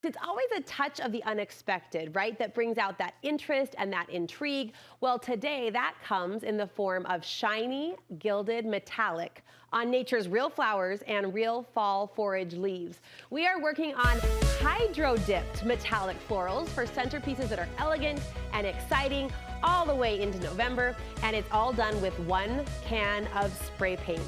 It's always a touch of the unexpected, right? That brings out that interest and that intrigue. Well, today that comes in the form of shiny, gilded metallic on nature's real flowers and real fall forage leaves. We are working on hydro-dipped metallic florals for centerpieces that are elegant and exciting all the way into November, and it's all done with 1 can of spray paint.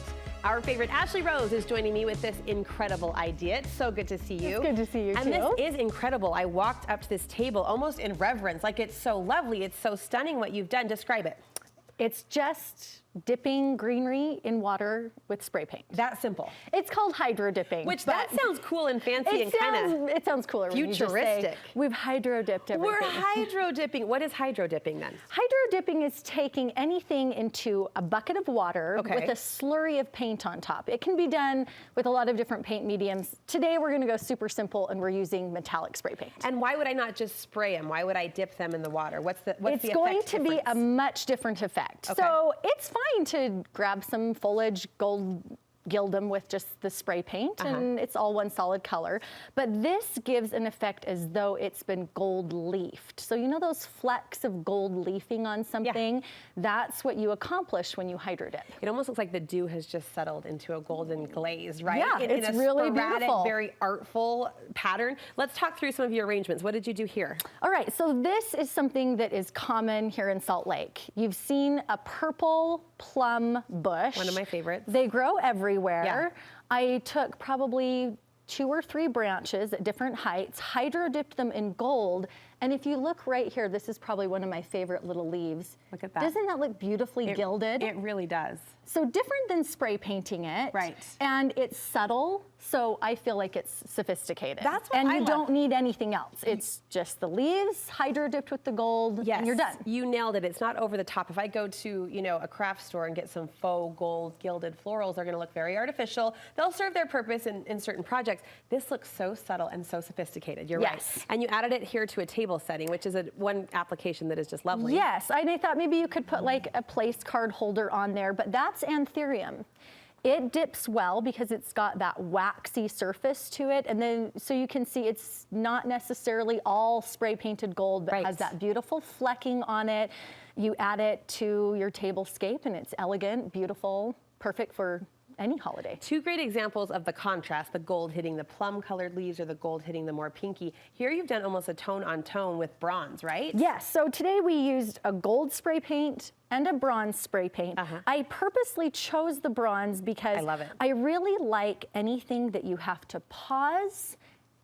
Our favorite Ashleigh Rose is joining me with this incredible idea. It's so good to see you. It's good to see you, and too. And this is incredible. I walked up to this table almost in reverence. Like, it's so lovely. It's so stunning what you've done. Describe it. It's just dipping greenery in water with spray paint. That simple. It's called hydro dipping. Which that sounds cool and fancy and kind of it sounds cooler futuristic. When you just say, we've hydro dipped everything. We're hydro dipping. What is hydro dipping then? Hydro dipping is taking anything into a bucket of water with a slurry of paint on top. It can be done with a lot of different paint mediums. Today we're going to go super simple and we're using metallic spray paint. And why would I not just spray them? Why would I dip them in the water? What's the It's going to be a much different effect. Okay. So it's fine to grab some foliage, gild them with just the spray paint, and it's all one solid color. But this gives an effect as though it's been gold leafed. So you know those flecks of gold leafing on something? Yeah. That's what you accomplish when you hydro dip. It almost looks like the dew has just settled into a golden glaze, right? Yeah, it's in a really sporadic, beautiful. Very artful pattern. Let's talk through some of your arrangements. What did you do here? All right, so this is something that is common here in Salt Lake. You've seen a purple plum bush. One of my favorites. They grow everywhere. Yeah. I took probably 2 or 3 branches at different heights, hydro dipped them in gold, and if you look right here, this is probably one of my favorite little leaves. Look at that. Doesn't that look beautifully gilded? It really does. So different than spray painting it. Right. And it's subtle, so I feel like it's sophisticated. That's what and I you love. Don't need anything else. It's just the leaves, hydro dipped with the gold, and you're done. You nailed it. It's not over the top. If I go to, a craft store and get some faux gold gilded florals, they're going to look very artificial. They'll serve their purpose in certain projects. This looks so subtle and so sophisticated. You're right. And you added it here to a table setting, which is one application that is just lovely. Yes, and I thought maybe you could put like a place card holder on there, but that's anthurium. It dips well because it's got that waxy surface to it, and then so you can see it's not necessarily all spray painted gold, but has that beautiful flecking on it. You add it to your tablescape and it's elegant, beautiful, perfect for any holiday. 2 great examples of the contrast, the gold hitting the plum colored leaves or the gold hitting the more pinky. Here you've done almost a tone on tone with bronze, right? Yes, so today we used a gold spray paint and a bronze spray paint. I purposely chose the bronze because I love it. I really like anything that you have to pause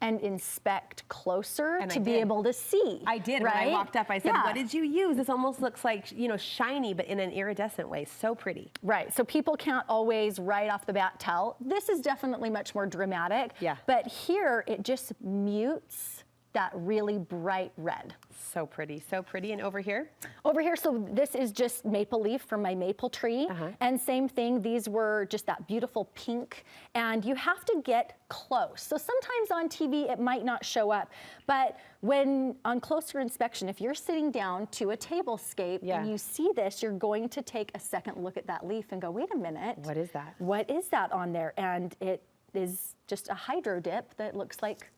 and inspect closer to be able to see. I did. Right? When I walked up, I said, what did you use? This almost looks like, shiny, but in an iridescent way. So pretty. Right. So people can't always right off the bat tell. This is definitely much more dramatic. Yeah. But here, it just mutes that really bright red. So pretty, so pretty. And over here? Over here, so this is just maple leaf from my maple tree. And same thing, these were just that beautiful pink. And you have to get close. So sometimes on TV, it might not show up. But when on closer inspection, if you're sitting down to a tablescape and you see this, you're going to take a second look at that leaf and go, wait a minute. What is that? What is that on there? And it is just a hydro dip that looks like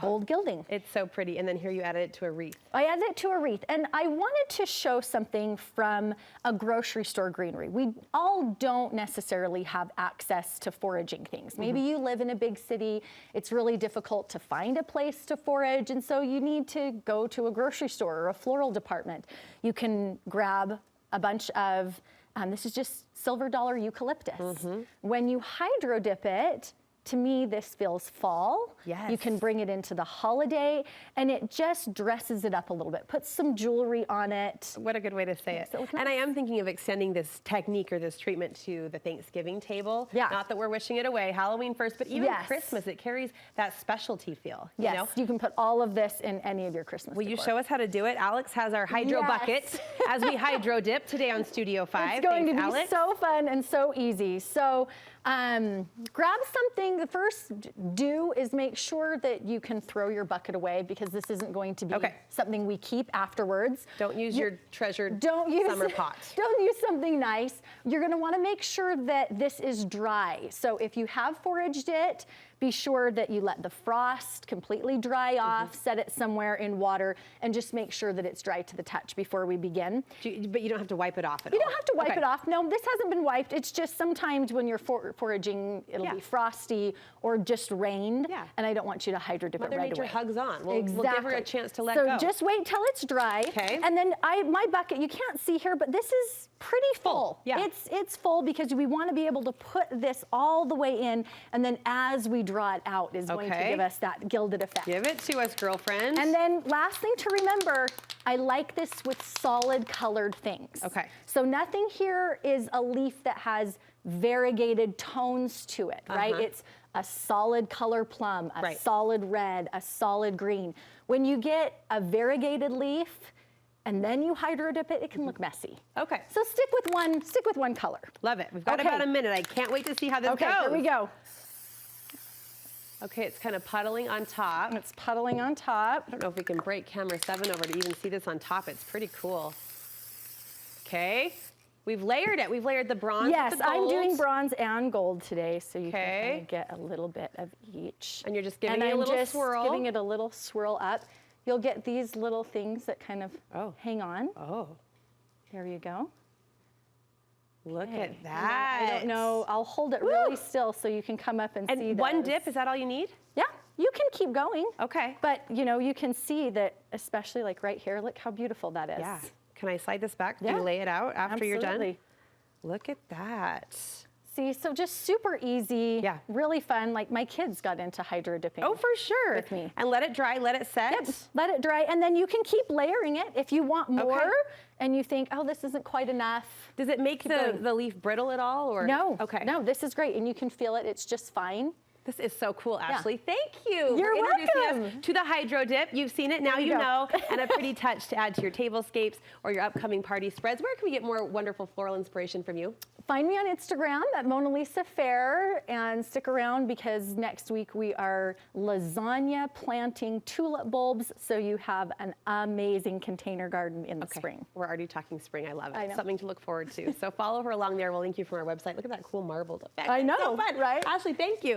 gold gilding. It's so pretty. And then here you added it to a wreath. I added it to a wreath. And I wanted to show something from a grocery store greenery. We all don't necessarily have access to foraging things. Maybe you live in a big city. It's really difficult to find a place to forage. And so you need to go to a grocery store or a floral department. You can grab a bunch of, this is just silver dollar eucalyptus. When you hydro dip it, to me, this feels fall. Yes. You can bring it into the holiday, and it just dresses it up a little bit. Put some jewelry on it. What a good way to say it. And I am thinking of extending this technique or this treatment to the Thanksgiving table. Yeah. Not that we're wishing it away, Halloween first, but even Christmas, it carries that specialty feel. Yes, you can put all of this in any of your Christmas Will you decor. show us how to do it? Alex has our hydro bucket as we hydro dip today on Studio 5. It's going to be Alex. so fun and so easy. So grab something. The first do is make sure that you can throw your bucket away because this isn't going to be something we keep afterwards. Don't use your treasured summer pot. Don't use something nice. You're going to want to make sure that this is dry. So if you have foraged it, be sure that you let the frost completely dry off, set it somewhere in water, and just make sure that it's dry to the touch before we begin. But you don't have to wipe it off at all? You don't have to wipe it off. No, this hasn't been wiped. It's just sometimes when you're foraging, it'll be frosty or just rained, and I don't want you to hydro dip it right away. Mother Nature hugs on. We'll give her a chance to let go. go. So just wait till it's dry. Okay. And then my bucket, you can't see here, but this is pretty full. Yeah. It's full because we want to be able to put this all the way in, and then as we draw it out is going to give us that gilded effect. Give it to us, girlfriend. And then last thing to remember, I like this with solid colored things. Okay. So nothing here is a leaf that has variegated tones to it, right? It's a solid color plum, a solid red, a solid green. When you get a variegated leaf and then you hydro dip it, it can look messy. Okay. So stick with one color. Love it. We've got about a minute. I can't wait to see how this goes. Okay, here we go. Okay, it's kind of puddling on top. It's puddling on top. I don't know if we can break camera 7 over to even see this on top. It's pretty cool. Okay, we've layered it. We've layered the bronze with the gold. I'm doing bronze and gold today, so you can kind of get a little bit of each. And you're just giving it a little swirl. Giving it a little swirl up. You'll get these little things that kind of hang on. Oh. There you go. Look at that. I don't know. I'll hold it really still so you can come up and see those. And one dip, is that all you need? Yeah, you can keep going. Okay. But you know, you can see that, especially like right here, look how beautiful that is. Yeah. Can I slide this back? Do Yeah. you lay it out after you're done? Absolutely. Look at that. See, so just super easy, really fun. Like my kids got into hydro dipping. Oh, for sure. With me. And let it dry, let it set. Yep. Let it dry, and then you can keep layering it if you want more, and you think, oh, this isn't quite enough. Does it make the leaf brittle at all? Or? No. Okay. No, this is great, and you can feel it. It's just fine. This is so cool, Ashleigh. Thank you. You're for introducing welcome. us to the hydro dip. You've seen it, now you know, and a pretty touch to add to your tablescapes or your upcoming party spreads. Where can we get more wonderful floral inspiration from you? Find me on Instagram at Mona Lisa Fair, and stick around because next week we are lasagna planting tulip bulbs, so you have an amazing container garden in the spring. We're already talking spring. I love it. I know. Something to look forward to. So follow her along there. We'll link you from our website. Look at that cool marbled effect. I know, It's so fun. right? Ashleigh, thank you.